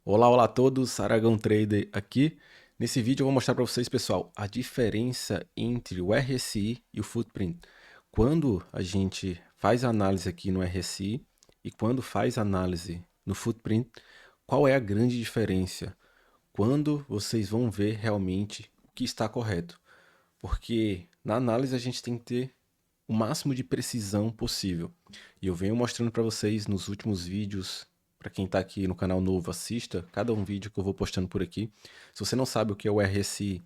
Olá, olá a todos, Aragão Trader aqui. Nesse vídeo eu vou mostrar para vocês, pessoal, a diferença entre o RSI e o Footprint. Quando a gente faz a análise aqui no RSI e quando faz a análise no Footprint, qual é a grande diferença? Quando vocês vão ver realmente o que está correto? Porque na análise a gente tem que ter o máximo de precisão possível. E eu venho mostrando para vocês nos últimos vídeos, para quem está aqui no canal novo, assista cada um vídeo que eu vou postando por aqui. Se você não sabe o que é o RSI,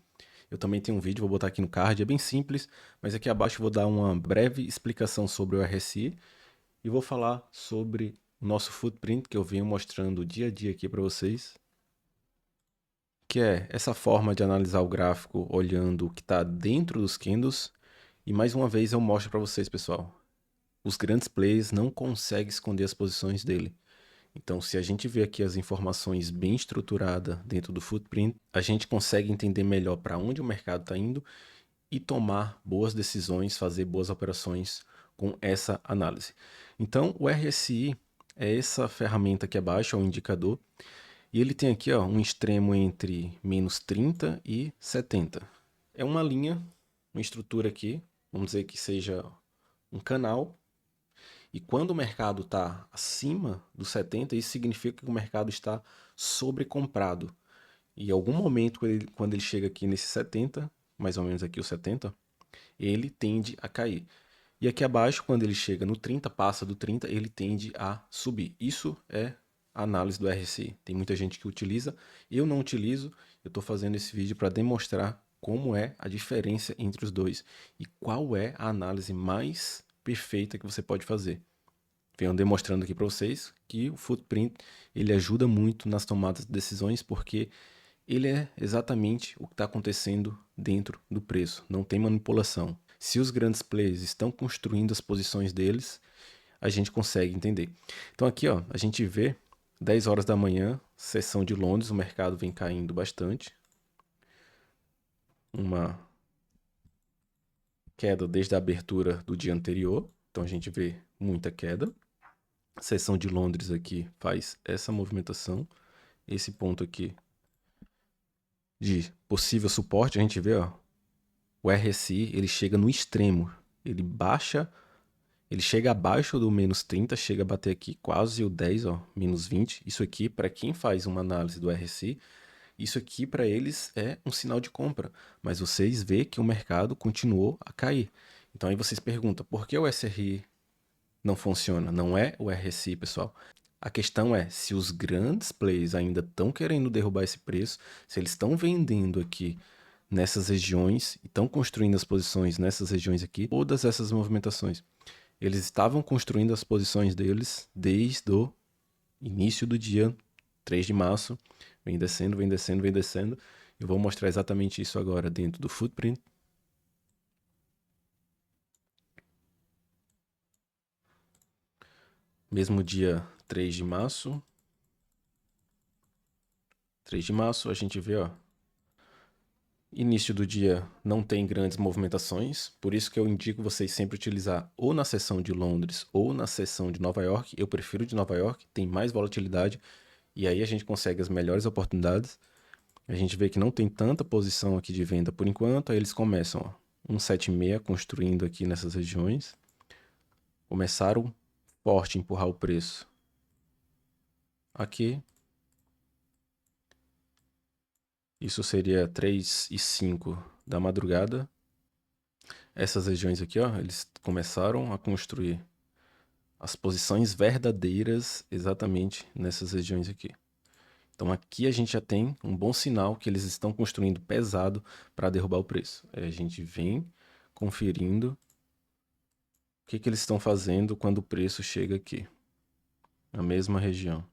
eu também tenho um vídeo, vou botar aqui no card, é bem simples, mas aqui abaixo eu vou dar uma breve explicação sobre o RSI e vou falar sobre o nosso footprint que eu venho mostrando dia a dia aqui para vocês, que é essa forma de analisar o gráfico olhando o que está dentro dos candles. E mais uma vez eu mostro para vocês, pessoal, os grandes players não conseguem esconder as posições dele. Então, se a gente vê aqui as informações bem estruturadas dentro do footprint, a gente consegue entender melhor para onde o mercado está indo e tomar boas decisões, fazer boas operações com essa análise. Então, o RSI é essa ferramenta aqui abaixo, é um indicador, e ele tem aqui um extremo entre menos 30 e 70. É uma linha, uma estrutura aqui, vamos dizer que seja um canal. E quando o mercado está acima dos 70, isso significa que o mercado está sobrecomprado. E em algum momento, quando ele chega aqui nesse 70, mais ou menos aqui o 70, ele tende a cair. E aqui abaixo, quando ele chega no 30, passa do 30, ele tende a subir. Isso é a análise do RSI. Tem muita gente que utiliza, eu não utilizo. Eu estou fazendo esse vídeo para demonstrar como é a diferença entre os dois e qual é a análise mais perfeita que você pode fazer. Venho demonstrando aqui para vocês que o footprint ele ajuda muito nas tomadas de decisões porque ele é exatamente o que está acontecendo dentro do preço, não tem manipulação. Se os grandes players estão construindo as posições deles, a gente consegue entender. Então aqui a gente vê 10 horas da manhã, sessão de Londres, o mercado vem caindo bastante. Uma queda desde a abertura do dia anterior, então a gente vê muita queda. A sessão de Londres aqui faz essa movimentação. Esse ponto aqui de possível suporte, a gente vê, o RSI, ele chega no extremo. Ele baixa, ele chega abaixo do menos 30, chega a bater aqui quase o 10, menos 20. Isso aqui, para quem faz uma análise do RSI, isso aqui para eles é um sinal de compra. Mas vocês veem que o mercado continuou a cair. Então aí vocês perguntam, por que o SRI não funciona? Não é o RSI, pessoal. A questão é se os grandes players ainda estão querendo derrubar esse preço, se eles estão vendendo aqui nessas regiões e estão construindo as posições nessas regiões aqui, todas essas movimentações. Eles estavam construindo as posições deles desde o início do dia 3 de março, vem descendo, vem descendo, vem descendo. Eu vou mostrar exatamente isso agora dentro do footprint. Mesmo dia 3 de março. 3 de março a gente vê, início do dia não tem grandes movimentações, por isso que eu indico vocês sempre utilizar ou na sessão de Londres ou na sessão de Nova York. Eu prefiro de Nova York, tem mais volatilidade e aí a gente consegue as melhores oportunidades. A gente vê que não tem tanta posição aqui de venda por enquanto, aí eles começam 176 construindo aqui nessas regiões. Começaram forte a empurrar o preço aqui. Isso seria 3 e 5 da madrugada. Essas regiões aqui, eles começaram a construir as posições verdadeiras exatamente nessas regiões aqui. Então aqui a gente já tem um bom sinal que eles estão construindo pesado para derrubar o preço. Aí a gente vem conferindo o que eles estão fazendo quando o preço chega aqui, na mesma região.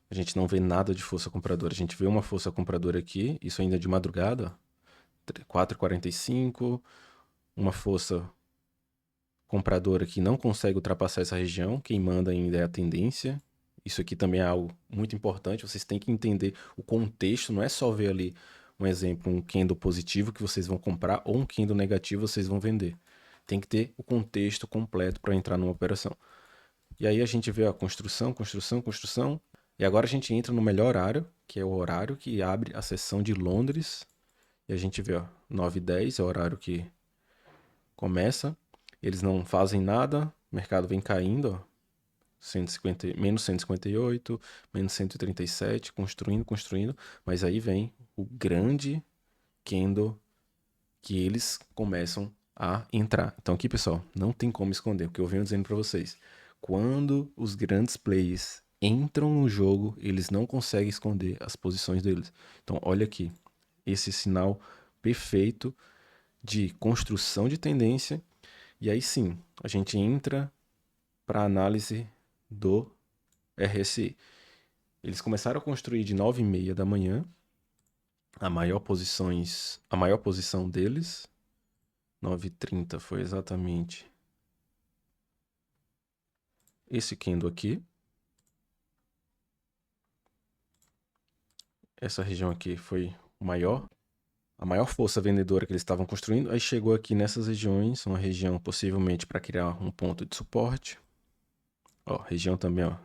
A gente não vê nada de força compradora. A gente vê uma força compradora aqui, isso ainda de madrugada, 4,45, uma força compradora que não consegue ultrapassar essa região, quem manda ainda é a tendência. Isso aqui também é algo muito importante, vocês têm que entender o contexto, não é só ver ali um exemplo, um candle positivo que vocês vão comprar ou um candle negativo vocês vão vender. Tem que ter o contexto completo para entrar numa operação. E aí a gente vê a construção, construção, construção. E agora a gente entra no melhor horário, que é o horário que abre a sessão de Londres. E a gente vê, ó, 9h10 é o horário que começa. Eles não fazem nada, o mercado vem caindo, ó. 150, menos 158, menos 137, construindo. Mas aí vem o grande candle que eles começam a entrar. Então aqui, pessoal, não tem como esconder o que eu venho dizendo para vocês. Quando os grandes players entram no jogo, eles não conseguem esconder as posições deles. Então olha aqui, esse sinal perfeito de construção de tendência. E aí sim, a gente entra para a análise do RSI. Eles começaram a construir de 9h30 da manhã, a maior posição deles. 9h30 foi exatamente esse candle aqui. Essa região aqui foi a maior força vendedora que eles estavam construindo. Aí chegou aqui nessas regiões, uma região possivelmente para criar um ponto de suporte. Ó, região também, ó,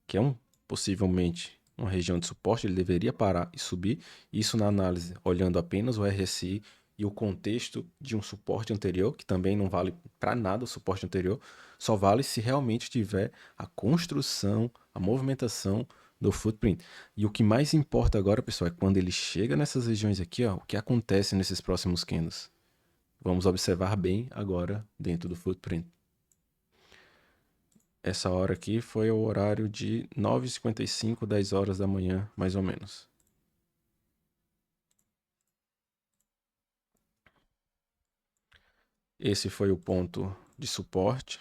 que é possivelmente uma região de suporte, ele deveria parar e subir. Isso na análise, olhando apenas o RSI e o contexto de um suporte anterior, que também não vale para nada o suporte anterior, só vale se realmente tiver a construção, a movimentação do footprint. E o que mais importa agora, pessoal, é quando ele chega nessas regiões aqui, ó, o que acontece nesses próximos candles. Vamos observar bem agora dentro do footprint. Essa hora aqui foi o horário de 9h55, 10 horas da manhã, mais ou menos. Esse foi o ponto de suporte,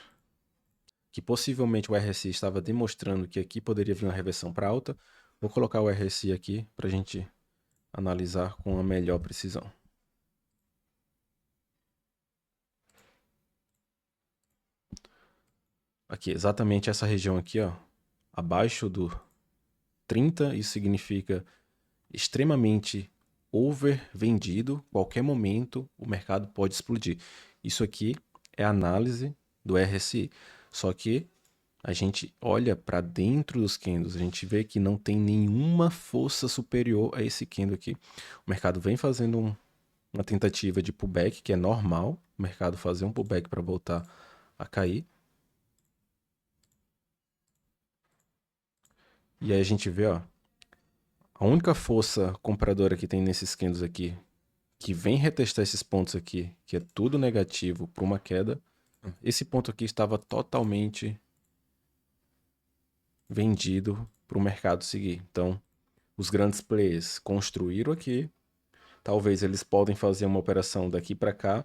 que possivelmente o RSI estava demonstrando que aqui poderia vir uma reversão para alta. Vou colocar o RSI aqui para a gente analisar com a melhor precisão. Aqui, exatamente essa região aqui, ó, abaixo do 30, isso significa extremamente overvendido. Qualquer momento o mercado pode explodir. Isso aqui é a análise do RSI. Só que a gente olha para dentro dos candles, a gente vê que não tem nenhuma força superior a esse candle aqui. O mercado vem fazendo uma tentativa de pullback, que é normal o mercado fazer um pullback para voltar a cair. E aí a gente vê, ó, a única força compradora que tem nesses candles aqui, que vem retestar esses pontos aqui, que é tudo negativo para uma queda, esse ponto aqui estava totalmente vendido para o mercado seguir. Então, os grandes players construíram aqui, talvez eles podem fazer uma operação daqui para cá,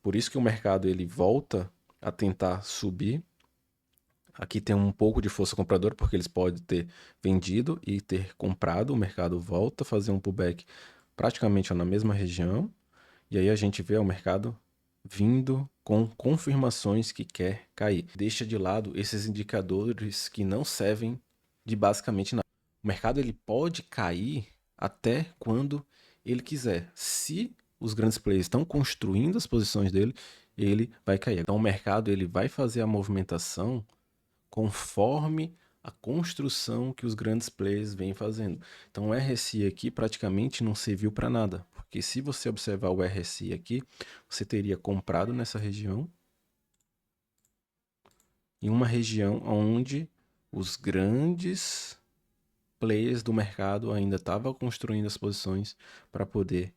por isso que o mercado ele volta a tentar subir. Aqui tem um pouco de força compradora, porque eles podem ter vendido e ter comprado, o mercado volta a fazer um pullback praticamente na mesma região, e aí a gente vê o mercado vindo com confirmações que quer cair. Deixa de lado esses indicadores que não servem de basicamente nada. O mercado ele pode cair até quando ele quiser. Se os grandes players estão construindo as posições dele, ele vai cair. Então o mercado ele vai fazer a movimentação conforme a construção que os grandes players vêm fazendo. Então o RSI aqui praticamente não serviu para nada, porque se você observar o RSI aqui, você teria comprado nessa região, em uma região onde os grandes players do mercado ainda estavam construindo as posições para poder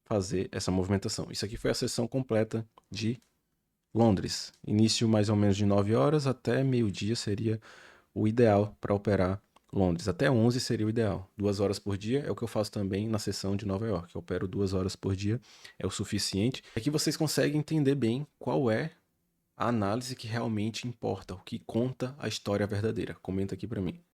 fazer essa movimentação. Isso aqui foi a sessão completa de Londres. Início mais ou menos de 9 horas até meio-dia seria o ideal para operar Londres. Até 11 seria o ideal. 2 horas por dia é o que eu faço também na sessão de Nova York. Eu opero 2 horas por dia, é o suficiente. Aqui vocês conseguem entender bem qual é a análise que realmente importa, o que conta a história verdadeira. Comenta aqui para mim.